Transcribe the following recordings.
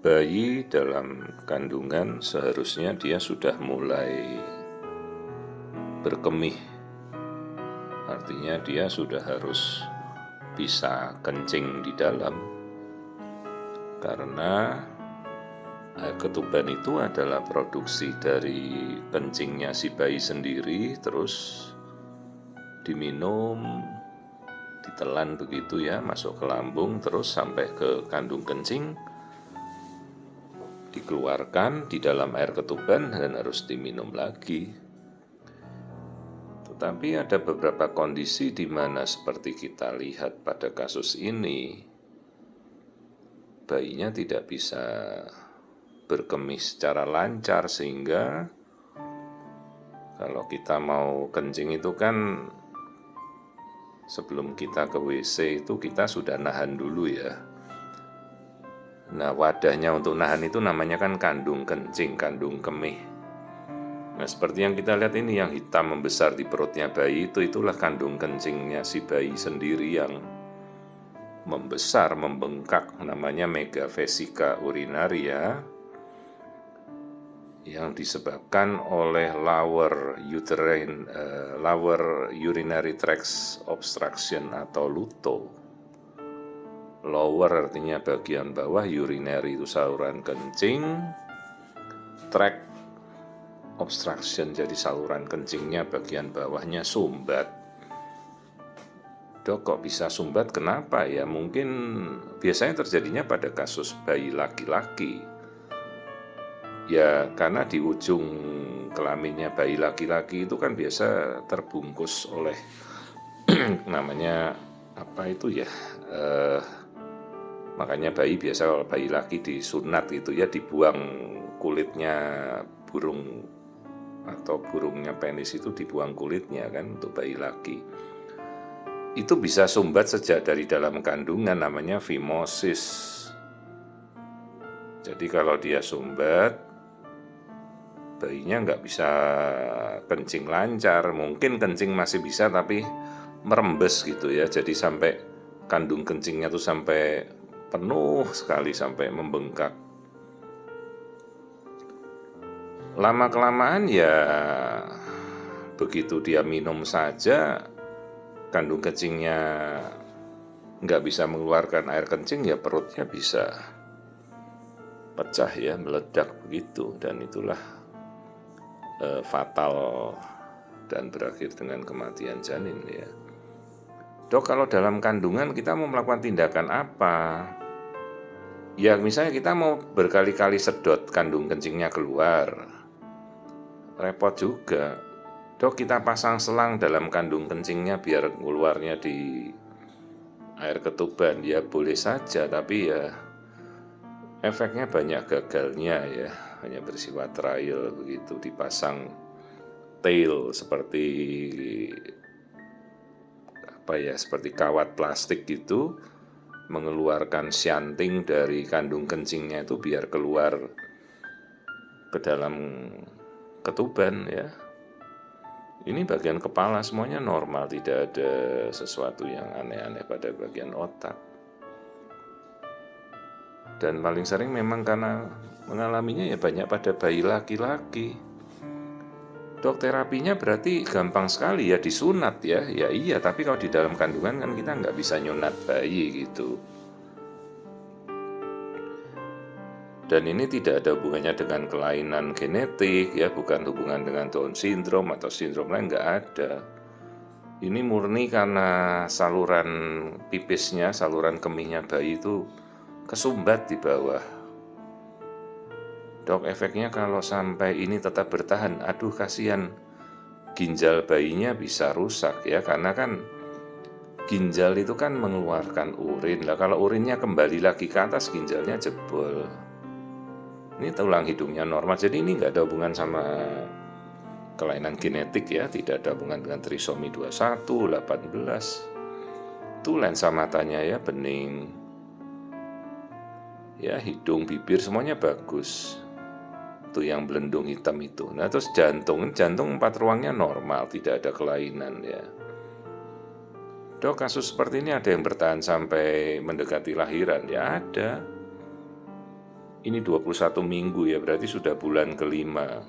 Bayi dalam kandungan seharusnya dia sudah mulai berkemih. Artinya dia sudah harus bisa kencing di dalam. Karena air ketuban itu adalah produksi dari kencingnya si bayi sendiri, terus diminum, ditelan begitu ya, masuk ke lambung, terus sampai ke kandung kencing, dikeluarkan di dalam air ketuban dan harus diminum lagi. Tetapi ada beberapa kondisi di mana seperti kita lihat pada kasus ini, bayinya tidak bisa berkemih secara lancar, sehingga kalau kita mau kencing itu kan sebelum kita ke WC itu kita sudah nahan dulu ya. Nah, wadahnya untuk nahan itu namanya kan kandung kencing, kandung kemih. Nah, seperti yang kita lihat ini, yang hitam membesar di perutnya bayi itulah kandung kencingnya si bayi sendiri yang membesar, membengkak, namanya megavesica urinaria, yang disebabkan oleh lower urinary tract obstruction atau LUTO. Lower artinya bagian bawah, urinary itu saluran kencing, tract obstruction jadi saluran kencingnya bagian bawahnya sumbat. Dok, kok bisa sumbat? Kenapa ya? Mungkin biasanya terjadinya pada kasus bayi laki-laki. Ya, karena di ujung kelaminnya bayi laki-laki itu kan biasa terbungkus oleh namanya apa itu ya? Makanya bayi biasa kalau bayi laki disunat gitu ya, dibuang kulitnya burung atau burungnya penis itu, dibuang kulitnya kan untuk bayi laki. Itu bisa sumbat sejak dari dalam kandungan, namanya phimosis. Jadi kalau dia sumbat, bayinya nggak bisa kencing lancar. Mungkin kencing masih bisa tapi merembes gitu ya. Jadi sampai kandung kencingnya tuh sampai penuh sekali, sampai membengkak. Lama-kelamaan ya begitu dia minum saja, kandung kencingnya nggak bisa mengeluarkan air kencing, ya perutnya bisa pecah ya, meledak begitu, dan itulah fatal dan berakhir dengan kematian janin ya. Dok, kalau dalam kandungan kita mau melakukan tindakan apa? Ya misalnya kita mau berkali-kali sedot kandung kencingnya keluar, repot juga. Dok, kita pasang selang dalam kandung kencingnya biar keluarnya di air ketuban. Ya boleh saja, tapi ya efeknya banyak gagalnya ya, hanya bersifat trial begitu. Dipasang tail seperti seperti kawat plastik gitu, mengeluarkan shunting dari kandung kencingnya itu biar keluar ke dalam ketuban ya. Ini bagian kepala semuanya normal, tidak ada sesuatu yang aneh-aneh pada bagian otak. Dan paling sering memang karena mengalaminya ya banyak pada bayi laki-laki. Dok, terapinya berarti gampang sekali ya, disunat ya. Ya iya, tapi kalau di dalam kandungan kan kita nggak bisa nyunat bayi gitu. Dan ini tidak ada hubungannya dengan kelainan genetik ya, bukan hubungan dengan Down syndrome atau sindrom lain, nggak ada. Ini murni karena saluran pipisnya, saluran kemihnya bayi itu kesumbat di bawah. Dok, efeknya kalau sampai ini tetap bertahan, aduh kasihan, ginjal bayinya bisa rusak ya, karena kan ginjal itu kan mengeluarkan urin. Lah kalau urinnya kembali lagi ke atas, ginjalnya jebol. Ini tulang hidungnya normal, jadi ini nggak ada hubungan sama kelainan genetik ya, tidak ada hubungan dengan trisomi 21, 18. Itu lensa matanya ya bening, ya hidung, bibir semuanya bagus. Itu yang belendung hitam itu. Nah terus jantung 4 ruangnya normal, tidak ada kelainan ya. Dok, kasus seperti ini ada yang bertahan sampai mendekati lahiran? Ya ada. Ini 21 minggu ya, berarti sudah bulan kelima.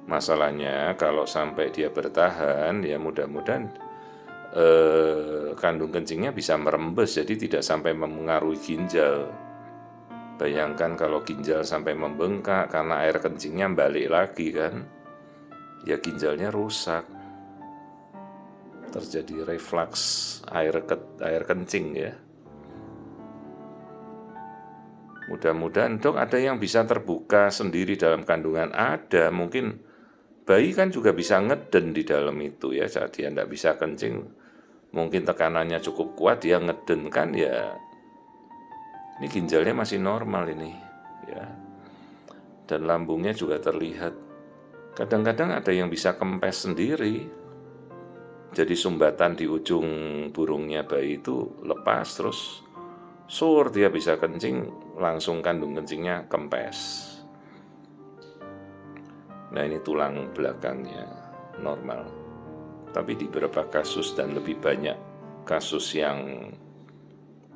Masalahnya kalau sampai dia bertahan, ya mudah-mudahan kandung kencingnya bisa merembes, jadi tidak sampai mempengaruhi ginjal. Bayangkan kalau ginjal sampai membengkak karena air kencingnya balik lagi kan, ya ginjalnya rusak. Terjadi reflux air kencing ya. Mudah-mudahan dok ada yang bisa terbuka sendiri dalam kandungan. Ada, mungkin bayi kan juga bisa ngeden di dalam itu ya, saat dia tidak bisa kencing. Mungkin tekanannya cukup kuat, dia ngeden kan ya. Ini ginjalnya masih normal ini ya. Dan lambungnya juga terlihat. Kadang-kadang ada yang bisa kempes sendiri. Jadi sumbatan di ujung burungnya bayi itu lepas terus dia bisa kencing, langsung kandung kencingnya kempes. Nah ini tulang belakangnya normal. Tapi di beberapa kasus dan lebih banyak kasus yang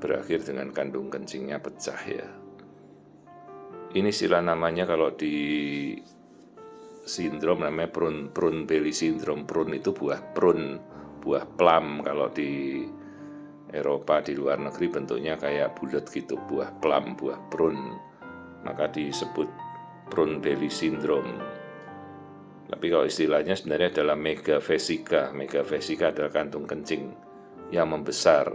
berakhir dengan kandung kencingnya pecah ya. Ini istilah namanya kalau di sindrom namanya prune belly syndrome. Prune itu buah plum. Kalau di Eropa, di luar negeri bentuknya kayak bulat gitu, buah plum, buah prune. Maka disebut prune belly syndrome. Tapi kalau istilahnya sebenarnya adalah megavesica. Megavesica adalah kantung kencing yang membesar.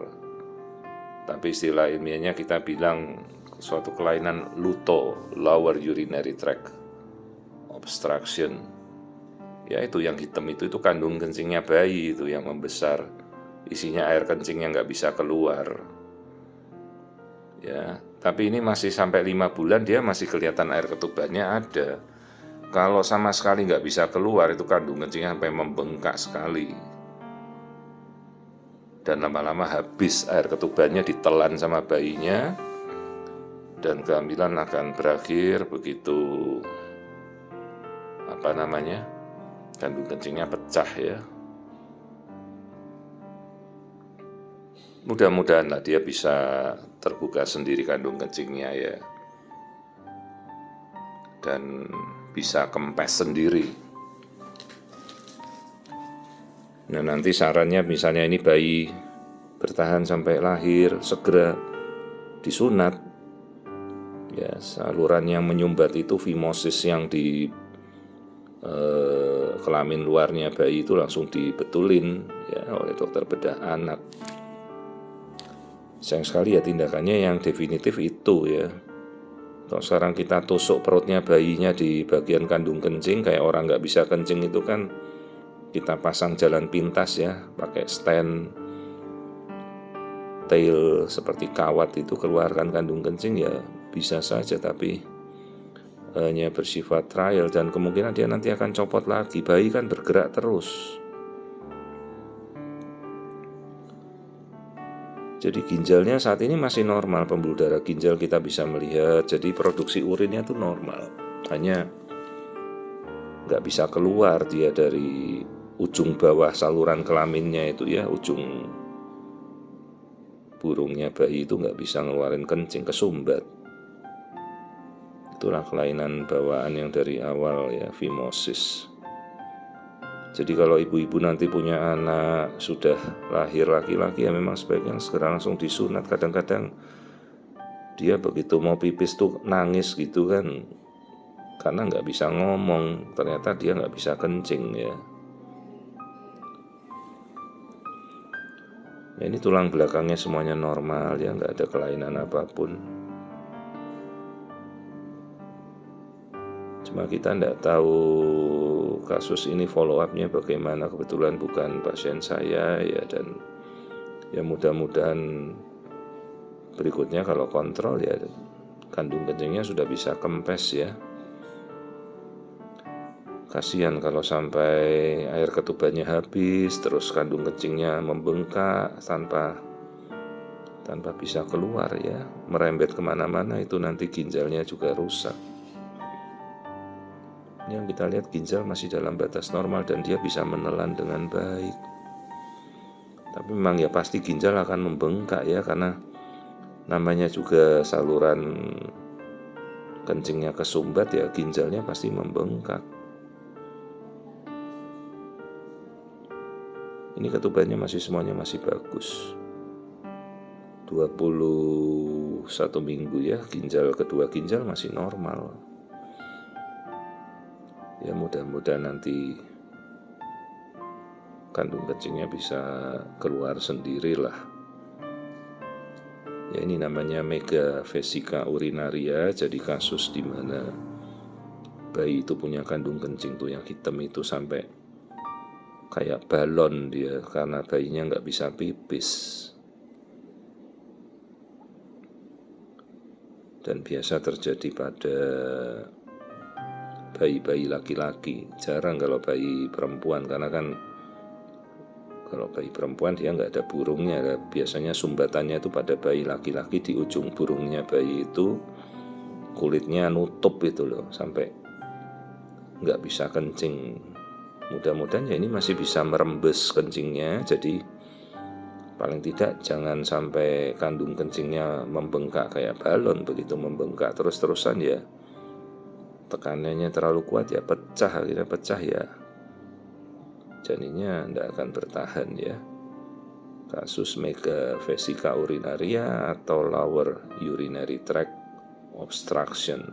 Tapi istilah ilmiahnya kita bilang suatu kelainan LUTO, lower urinary tract obstruction. Ya itu yang hitam itu kandung kencingnya bayi itu yang membesar. Isinya air kencing yang nggak bisa keluar. Ya, tapi ini masih sampai 5 bulan dia masih kelihatan air ketubannya ada. Kalau sama sekali nggak bisa keluar itu kandung kencingnya sampai membengkak sekali. Dan lama-lama habis air ketubannya ditelan sama bayinya. Dan kehamilan akan berakhir begitu kandung kencingnya pecah ya. Mudah-mudahan dia bisa terbuka sendiri kandung kencingnya ya. Dan bisa kempes sendiri. Nah nanti sarannya misalnya ini bayi bertahan sampai lahir, segera disunat. Ya saluran yang menyumbat itu fimosis yang di kelamin luarnya bayi itu langsung dibetulin ya oleh dokter bedah anak. Sayang sekali ya tindakannya yang definitif itu ya. Kalau sekarang kita tusuk perutnya bayinya di bagian kandung kencing kayak orang nggak bisa kencing itu kan kita pasang jalan pintas ya, pakai stand tail seperti kawat itu keluarkan kandung kencing ya bisa saja, tapi hanya bersifat trial dan kemungkinan dia nanti akan copot lagi. Bayi kan bergerak terus. Jadi ginjalnya saat ini masih normal, pembuluh darah ginjal kita bisa melihat, jadi produksi urinnya itu normal. Hanya nggak bisa keluar dia dari ujung bawah saluran kelaminnya itu ya, ujung burungnya bayi itu nggak bisa ngeluarin kencing, kesumbat. Itulah kelainan bawaan yang dari awal ya, fimosis. Jadi kalau ibu-ibu nanti punya anak sudah lahir laki-laki ya memang sebaiknya segera langsung disunat. Kadang-kadang dia begitu mau pipis tuh nangis gitu kan, karena nggak bisa ngomong, ternyata dia nggak bisa kencing ya. Ya ini tulang belakangnya semuanya normal ya, nggak ada kelainan apapun. Cuma kita nggak tahu kasus ini follow up-nya bagaimana, kebetulan bukan pasien saya ya, dan ya mudah-mudahan berikutnya kalau kontrol ya kandung kencingnya sudah bisa kempes ya. Kasihan kalau sampai air ketubannya habis terus kandung kencingnya membengkak tanpa bisa keluar ya, merembet kemana-mana, itu nanti ginjalnya juga rusak. Yang kita lihat ginjal masih dalam batas normal dan dia bisa menelan dengan baik. Tapi memang ya pasti ginjal akan membengkak ya, karena namanya juga saluran kencingnya kesumbat ya ginjalnya pasti membengkak. Ini ketubannya semuanya masih bagus. 21 minggu ya, kedua ginjal masih normal. Ya mudah-mudahan nanti kandung kencingnya bisa keluar sendirilah. Ya ini namanya megavesica urinaria, jadi kasus di mana bayi itu punya kandung kencing tuh yang hitam itu sampai kayak balon dia karena bayinya nggak bisa pipis. Dan biasa terjadi pada bayi-bayi laki-laki, jarang kalau bayi perempuan karena kan kalau bayi perempuan dia nggak ada burungnya, biasanya sumbatannya itu pada bayi laki-laki di ujung burungnya bayi itu kulitnya nutup itu loh sampai nggak bisa kencing. Mudah-mudahan ya ini masih bisa merembes kencingnya, jadi paling tidak jangan sampai kandung kencingnya membengkak kayak balon. Begitu membengkak terus-terusan ya tekanannya terlalu kuat ya pecah, akhirnya pecah ya janinnya tidak akan bertahan ya. Kasus megavesica urinaria atau lower urinary tract obstruction.